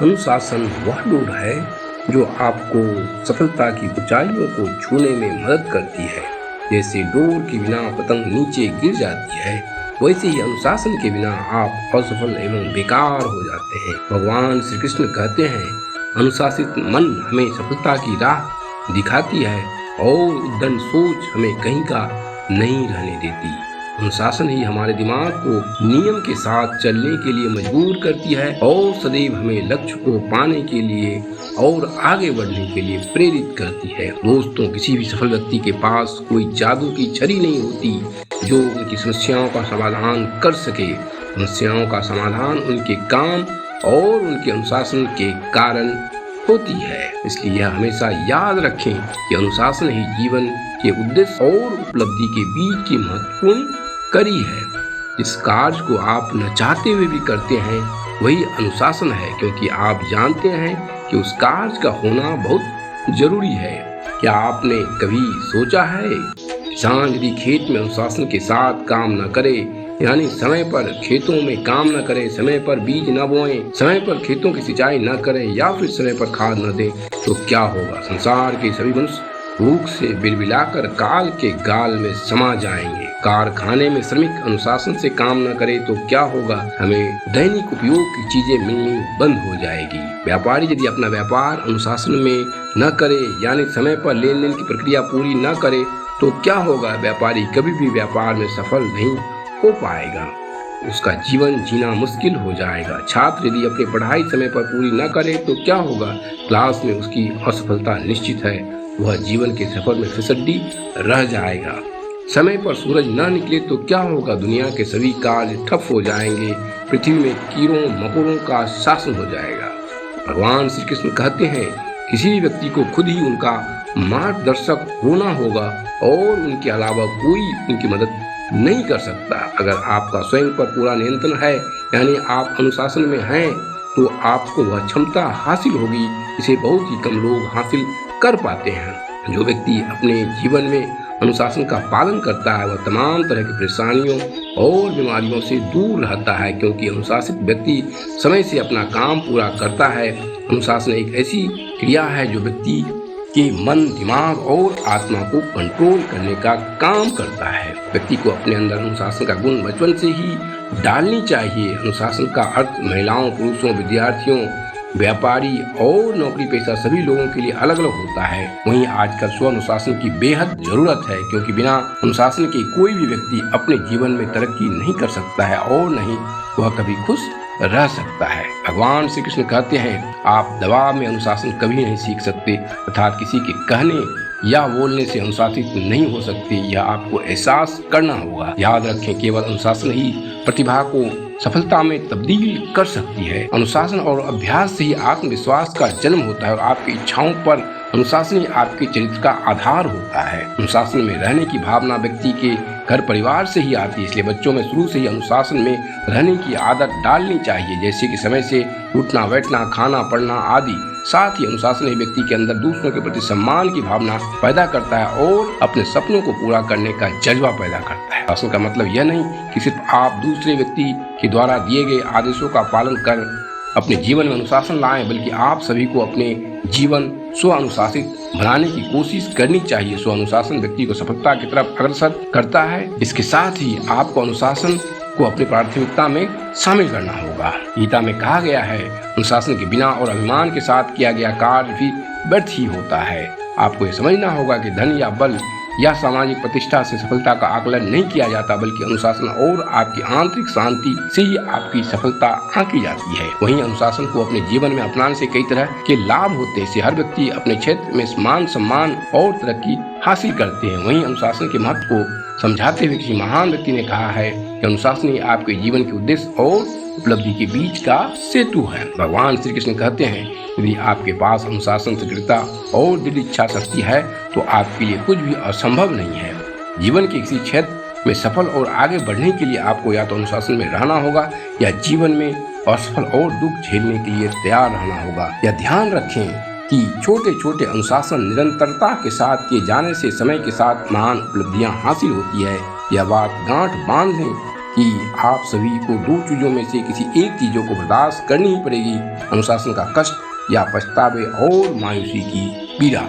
अनुशासन वह डोर है जो आपको सफलता की ऊंचाइयों को छूने में मदद करती है। जैसे डोर के बिना पतंग नीचे गिर जाती है, वैसे ही अनुशासन के बिना आप असफल एवं बेकार हो जाते हैं। भगवान श्री कृष्ण कहते हैं, अनुशासित मन हमें सफलता की राह दिखाती है और उद्दंड सोच हमें कहीं का नहीं रहने देती। अनुशासन ही हमारे दिमाग को नियम के साथ चलने के लिए मजबूर करती है और सदैव हमें लक्ष्य को पाने के लिए और आगे बढ़ने के लिए प्रेरित करती है। दोस्तों, किसी भी सफल व्यक्ति के पास कोई जादू की छड़ी नहीं होती जो उनकी समस्याओं का समाधान कर सके। समस्याओं का समाधान उनके काम और उनके अनुशासन के कारण होती है। इसलिए यह हमेशा याद रखें कि अनुशासन ही जीवन के उद्देश्य और उपलब्धि के बीच की महत्वपूर्ण कड़ी है। इस कार्य को आप न चाहते हुए भी करते हैं, वही अनुशासन है, क्योंकि आप जानते हैं कि उस कार्य का होना बहुत जरूरी है। क्या आपने कभी सोचा है, किसान यदि खेत में अनुशासन के साथ काम न करे, यानी समय पर खेतों में काम न करे, समय पर बीज न बोए, समय पर खेतों की सिंचाई न करे या फिर समय पर खाद न दे, तो क्या होगा? संसार के सभी मनुष्य भूख से बिलबिलाकर काल के गाल में समा जाएंगे। कारखाने में श्रमिक अनुशासन से काम न करे तो क्या होगा? हमें दैनिक उपयोग की चीजें मिलनी बंद हो जाएगी। व्यापारी यदि अपना व्यापार अनुशासन में न करे, यानी समय पर लेन देन की प्रक्रिया पूरी न करे, तो क्या होगा? व्यापारी कभी भी व्यापार में सफल नहीं हो पाएगा, उसका जीवन जीना मुश्किल हो जाएगा। छात्र यदि अपनी पढ़ाई समय पर पूरी न करे तो क्या होगा? क्लास में उसकी असफलता निश्चित है, वह जीवन के सफर में फिसड्डी रह जाएगा। समय पर सूरज न निकले तो क्या होगा? दुनिया के सभी कार्य ठप हो जाएंगे, पृथ्वी में कीड़ों मकोड़ों का शासन हो जाएगा। भगवान श्री कृष्ण कहते हैं, किसी भी व्यक्ति को खुद ही उनका मार्गदर्शक होना होगा और उनके अलावा कोई उनकी मदद नहीं कर सकता। अगर आपका स्वयं पर पूरा नियंत्रण है, यानी आप अनुशासन में हैं, तो आपको वह क्षमता हासिल होगी जिसे बहुत ही कम लोग हासिल कर पाते हैं। जो व्यक्ति अपने जीवन में अनुशासन का पालन करता है, वह तमाम तरह की परेशानियों और बीमारियों से दूर रहता है, क्योंकि अनुशासित व्यक्ति समय से अपना काम पूरा करता है। अनुशासन एक ऐसी क्रिया है जो व्यक्ति के मन, दिमाग और आत्मा को कंट्रोल करने का काम करता है। व्यक्ति को अपने अंदर अनुशासन का गुण बचपन से ही डालनी चाहिए। अनुशासन का अर्थ महिलाओं, पुरुषों, विद्यार्थियों, व्यापारी और नौकरी पेशा सभी लोगों के लिए अलग अलग होता है। वहीं आजकल स्व अनुशासन की बेहद जरूरत है, क्योंकि बिना अनुशासन के कोई भी व्यक्ति अपने जीवन में तरक्की नहीं कर सकता है और नहीं वह कभी खुश रह सकता है। भगवान श्री कृष्ण कहते हैं, आप दबाव में अनुशासन कभी नहीं सीख सकते, अर्थात किसी के कहने या बोलने से अनुशासित नहीं हो सकते। यह आपको एहसास करना होगा। याद रखें, केवल अनुशासन ही प्रतिभा को सफलता में तब्दील कर सकती है। अनुशासन और अभ्यास से ही आत्मविश्वास का जन्म होता है और आपकी इच्छाओं पर अनुशासन ही आपके चरित्र का आधार होता है। अनुशासन में रहने की भावना व्यक्ति के घर परिवार से ही आती है, इसलिए बच्चों में शुरू से ही अनुशासन में रहने की आदत डालनी चाहिए, जैसे कि समय से उठना, बैठना, खाना, पढ़ना आदि। साथ ही अनुशासन ही व्यक्ति के अंदर दूसरों के प्रति सम्मान की भावना पैदा करता है और अपने सपनों को पूरा करने का जज्बा पैदा करता है। अनुशासन का मतलब यह नहीं कि सिर्फ आप दूसरे व्यक्ति के द्वारा दिए गए आदेशों का पालन कर अपने जीवन में अनुशासन लाएं, बल्कि आप सभी को अपने जीवन स्व अनुशासित बनाने की कोशिश करनी चाहिए। स्व अनुशासन व्यक्ति को सफलता की तरफ अग्रसर करता है। इसके साथ ही आपको अनुशासन को अपनी प्राथमिकता में शामिल करना होगा। गीता में कहा गया है, अनुशासन के बिना और अभिमान के साथ किया गया कार्य भी व्यर्थ ही होता है। आपको ये समझना होगा कि धन या बल या सामाजिक प्रतिष्ठा से सफलता का आकलन नहीं किया जाता, बल्कि अनुशासन और आपकी आंतरिक शांति से ही आपकी सफलता आंकी जाती है। वहीं अनुशासन को अपने जीवन में अपनाने से कई तरह के लाभ होते हैं। इससे हर व्यक्ति अपने क्षेत्र में मान, सम्मान और तरक्की हासिल करते हैं। वहीं अनुशासन के महत्व को समझाते हुए किसी महान व्यक्ति ने कहा है कि अनुशासन ही आपके जीवन के उद्देश्य और उपलब्धि के बीच का सेतु है। भगवान श्री कृष्ण कहते हैं, यदि आपके पास अनुशासन, दृढ़ता और दृढ़ इच्छा शक्ति है तो आपके लिए कुछ भी असंभव नहीं है। जीवन के किसी क्षेत्र में सफल और आगे बढ़ने के लिए आपको या तो अनुशासन में रहना होगा या जीवन में असफल और दुख झेलने के लिए तैयार रहना होगा। यह ध्यान रखें कि छोटे छोटे अनुशासन निरंतरता के साथ किए जाने से समय के साथ महान उपलब्धियां हासिल होती है। यह बात गांठ बांध लें कि आप सभी को दो चीज़ों में से किसी एक चीज़ों को बर्दाश्त करनी ही पड़ेगी, अनुशासन का कष्ट या पछतावे और मायूसी की पीड़ा।